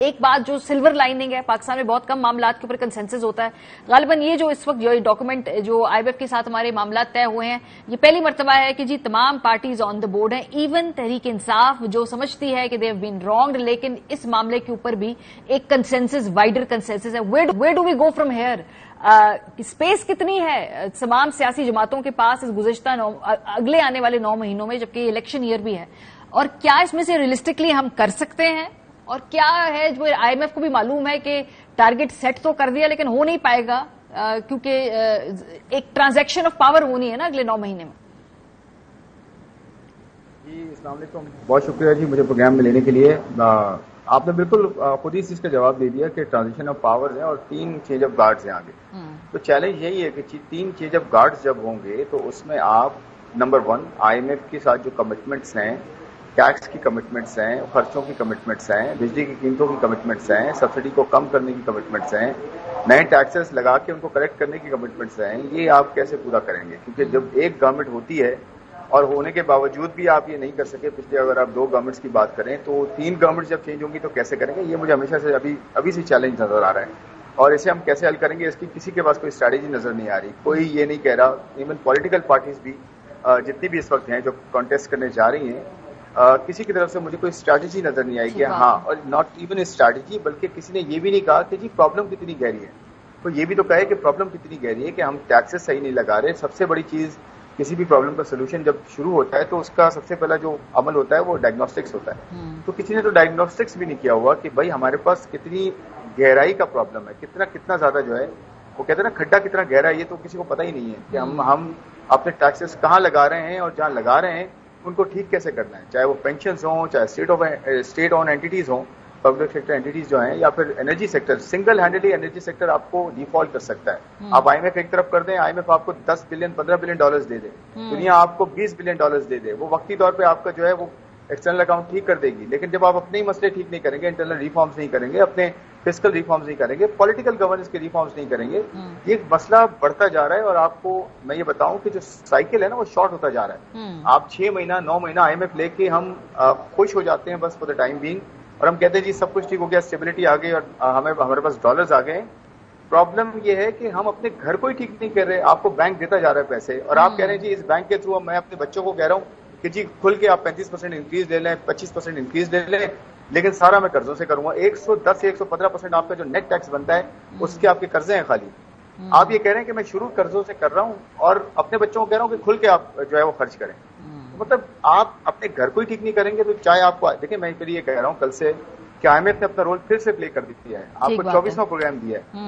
ایک بات جو سلور لائننگ ہے، پاکستان میں بہت کم معاملات کے اوپر کنسنسس ہوتا ہے. غالباً یہ جو اس وقت جو ڈاکومنٹ جو آئی ایم ایف کے ساتھ ہمارے معاملات طے ہوئے ہیں، یہ پہلی مرتبہ ہے کہ جی تمام پارٹیز آن دا بورڈ ہیں. ایون تحریک انصاف جو سمجھتی ہے کہ دے ہیو بین رانگڈ، لیکن اس معاملے کے اوپر بھی ایک کنسنسس، وائڈر کنسنسس ہے. Where do we go from here? Space کتنی ہے تمام سیاسی جماعتوں کے پاس اس گزشتہ اگلے آنے والے 9 مہینوں میں، جبکہ الیکشن ایئر بھی ہے، اور کیا اس میں سے ریئلسٹکلی ہم کر سکتے ہیں؟ اور کیا ہے جو آئی ایم ایف کو بھی معلوم ہے کہ ٹارگٹ سیٹ تو کر دیا لیکن ہو نہیں پائے گا کیونکہ ایک ٹرانزیکشن آف پاور ہونی ہے نا اگلے 9 مہینے میں. جی السلام علیکم، بہت شکریہ جی مجھے پروگرام میں لینے کے لیے. آپ نے بالکل خود ہی اس چیز کا جواب دے دیا کہ ٹرانزیشن آف پاور ہے اور 3 چینج آف گارڈز ہیں آگے. تو چیلنج یہی ہے کہ 3 چینج آف گارڈز جب ہوں گے تو اس میں آپ نمبر 1 آئی ایم ایف کے ساتھ جو کمٹمنٹس ہیں، ٹیکس کی کمٹمنٹس ہیں، خرچوں کی کمٹمنٹس ہیں، بجلی کی قیمتوں کی کمٹمنٹس ہیں، سبسڈی کو کم کرنے کی کمٹمنٹس ہیں، نئے ٹیکسز لگا کے ان کو کریکٹ کرنے کی کمٹمنٹس ہیں، یہ آپ کیسے پورا کریں گے؟ کیونکہ جب ایک گورنمنٹ ہوتی ہے اور ہونے کے باوجود بھی آپ یہ نہیں کر سکے، پچھلے اگر آپ 2 گورنمنٹس کی بات کریں تو 3 گورنمنٹس جب چینج ہوں گی تو کیسے کریں گے؟ یہ مجھے ہمیشہ سے ابھی سے چیلنج نظر آ رہا ہے، اور اسے ہم کیسے حل کریں گے اس کی کسی کے پاس کوئی اسٹریٹجی نظر نہیں آ رہی. کوئی یہ نہیں کہہ رہا، ایون پولیٹیکل پارٹیز بھی جتنی بھی اس وقت ہیں جو کانٹیسٹ کرنے جا رہی ہیں، کسی کی طرف سے مجھے کوئی اسٹریٹجی نظر نہیں آئی کہ ہاں، اور ناٹ ایون اسٹریٹجی، بلکہ کسی نے یہ بھی نہیں کہا کہ جی پرابلم کتنی گہری ہے. تو یہ بھی تو کہے کہ پرابلم کتنی گہری ہے کہ ہم ٹیکسز صحیح نہیں لگا رہے. سب سے بڑی چیز کسی بھی پرابلم کا سولوشن جب شروع ہوتا ہے تو اس کا سب سے پہلا جو عمل ہوتا ہے وہ ڈائگنوسٹکس ہوتا ہے. تو کسی نے تو ڈائگنوسٹکس بھی نہیں کیا ہوا کہ بھائی ہمارے پاس کتنی گہرائی کا پرابلم ہے، کتنا زیادہ جو ہے وہ کہتے ہیں نا کھڈا کتنا گہرا ہے، یہ تو کسی کو پتہ ہی نہیں ہے کہ ہم اپنے ٹیکسز کہاں لگا رہے ہیں اور جہاں لگا رہے ہیں ان کو ٹھیک کیسے کرنا ہے، چاہے وہ پینشنز ہوں، چاہے اسٹیٹ اون اینٹیز ہوں، پبلک سیکٹر اینٹیز جو ہیں، یا پھر energy sector. Single handedly energy sector آپ کو ڈیفالٹ کر سکتا ہے. آپ آئی ایم ایف ایک طرف کر دیں، آئی ایم ایف آپ کو 10 بلین 15 بلین ڈالرز دے دے، دنیا آپ کو 20 بلین ڈالرز دے دے، وہ وقتی طور پہ آپ کا جو ہے وہ ایکسٹرنل اکاؤنٹ ٹھیک کر دے گی. لیکن جب آپ اپنے ہی مسئلے ٹھیک نہیں کریں گے، انٹرنل ریفارمز نہیں کریں گے، اپنے فسکل ریفارمز نہیں کریں گے، پولیٹیکل گورننس کے ریفارمز نہیں کریں گے، یہ مسئلہ بڑھتا جا رہا ہے. اور آپ کو میں یہ بتاؤں کہ جو سائیکل ہے نا وہ شارٹ ہوتا جا رہا ہے. آپ 6 مہینہ 9 مہینہ آئی ایم ایف لے کے ہم خوش ہو جاتے ہیں بس فور دا ٹائم بینگ، اور ہم کہتے ہیں جی سب کچھ ٹھیک ہو گیا، اسٹیبلٹی آ گئی اور ہمارے پاس ڈالرز آ گئے. پرابلم یہ ہے کہ ہم اپنے گھر کو ہی ٹھیک نہیں کر رہے. آپ کو بینک دیتا جا رہا ہے پیسے، اور آپ کہہ رہے ہیں جی اس بینک کے تھرو میں اپنے بچوں کو کہہ رہا ہوں کہ جی کھل کے آپ 35% انکریز لے لیں، 25% انکریز لے لیں، لیکن سارا میں قرضوں سے کروں گا. 110 سے 115% آپ کا جو نیٹ ٹیکس بنتا ہے اس کے آپ کے قرضے ہیں خالی. آپ یہ کہہ رہے ہیں کہ میں شروع قرضوں سے کر رہا ہوں اور اپنے بچوں کو کہہ رہا ہوں کہ کھل کے آپ جو ہے وہ خرچ کریں. مطلب آپ اپنے گھر کو ہی ٹھیک نہیں کریں گے تو چاہے آپ کو دیکھیں، میں پھر یہ کہہ رہا ہوں کل سے کہ آئی ایم ایف نے اپنا رول پھر سے پلے کر دیا ہے. آپ کو 24واں پروگرام دیا ہے،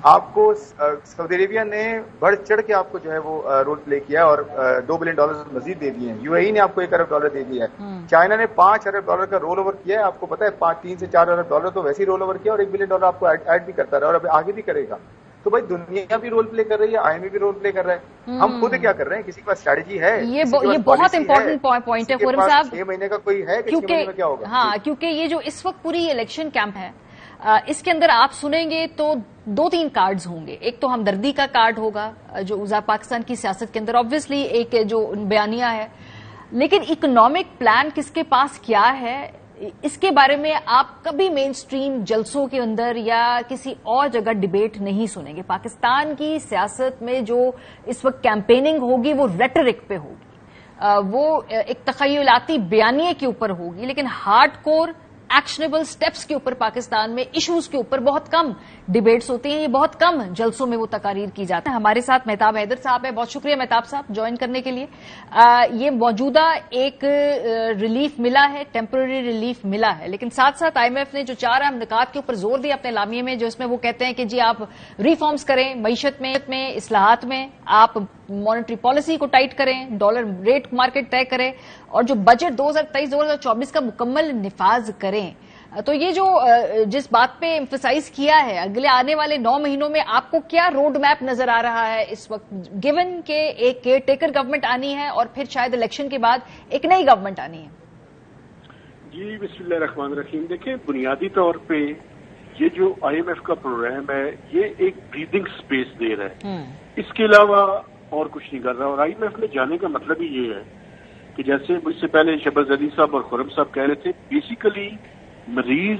آپ کو سعودی عربیہ نے بڑھ چڑھ کے آپ کو جو ہے وہ رول پلے کیا اور $2 بلین مزید دے دیے ہیں. یو اے ای نے آپ کو $1 ارب دے دیا ہے. چائنا نے $5 ارب کا رول اوور کیا ہے. آپ کو پتا ہے 3 سے 4 ارب ڈالر تو ویسے ہی رول اوور کیا، اور $1 بلین آپ کو ایڈ بھی کرتا رہا اور اب آگے بھی کرے گا. تو بھائی دنیا بھی رول پلے کر رہی ہے، آئی ایم ایف بھی رول پلے کر رہا ہے. ہم خود کیا کر رہے ہیں؟ کسی کے پاس اسٹریٹجی ہے؟ یہ بہت امپورٹنٹ پوائنٹ ہے فورم صاحب. 6 مہینے کا کوئی ہے کہ 6 مہینے میں کیا ہوگا؟ ہاں، کیونکہ یہ جو اس وقت پوری الیکشن کیمپ ہے اس کے اندر آپ سنیں گے تو 2-3 کارڈز ہوں گے. ایک تو ہمدردی کا کارڈ ہوگا جو پاکستان کی سیاست کے اندر آبویسلی ایک جو بیانیہ ہے، لیکن اکنامک پلان کس کے پاس کیا ہے اس کے بارے میں آپ کبھی مین سٹریم جلسوں کے اندر یا کسی اور جگہ ڈیبیٹ نہیں سنیں گے. پاکستان کی سیاست میں جو اس وقت کیمپیننگ ہوگی وہ ریٹرک پہ ہوگی، وہ ایک تخیلاتی بیانیے کے اوپر ہوگی، لیکن ہارڈ کور ایکشنیبل سٹیپس کے اوپر پاکستان میں ایشوز کے اوپر بہت کم ڈیبیٹس ہوتی ہیں. یہ بہت کم جلسوں میں وہ تقاریر کی جاتی ہیں. ہمارے ساتھ مہتاب حیدر صاحب ہے. بہت شکریہ مہتاب صاحب جوائن کرنے کے لیے. یہ موجودہ ایک ریلیف ملا ہے، ٹیمپرری ریلیف ملا ہے، لیکن ساتھ ساتھ آئی ایم ایف نے جو 4 اہم نکات کے اوپر زور دیا اپنے اعلامیے میں، جو اس میں وہ کہتے ہیں کہ جی آپ ریفارمز کریں، معیشت میں اصلاحات میں، آپ مانیٹری پالیسی کو ٹائٹ کریں، ڈالر ریٹ مارکیٹ طے کریں، اور جو بجٹ 2023-2024 کا مکمل نفاذ کریں. تو یہ جو جس بات پہ ایمفسائز کیا ہے، اگلے آنے والے 9 مہینوں میں آپ کو کیا روڈ میپ نظر آ رہا ہے اس وقت، گیون کہ ایک کیئر ٹیکر گورنمنٹ آنی ہے اور پھر شاید الیکشن کے بعد ایک نئی گورنمنٹ آنی ہے؟ جی بسم اللہ الرحمن الرحیم. دیکھیں، بنیادی طور پہ یہ جو آئی ایم ایف کا پروگرام ہے یہ ایک بریدنگ سپیس دے رہا ہے، اس کے علاوہ اور کچھ نہیں کر رہا. اور آئی ایم ایف میں جانے کا مطلب ہی یہ ہے کہ جیسے مجھ سے پہلے شہباز علی صاحب اور خرم صاحب کہہ رہے تھے، بیسیکلی مریض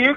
1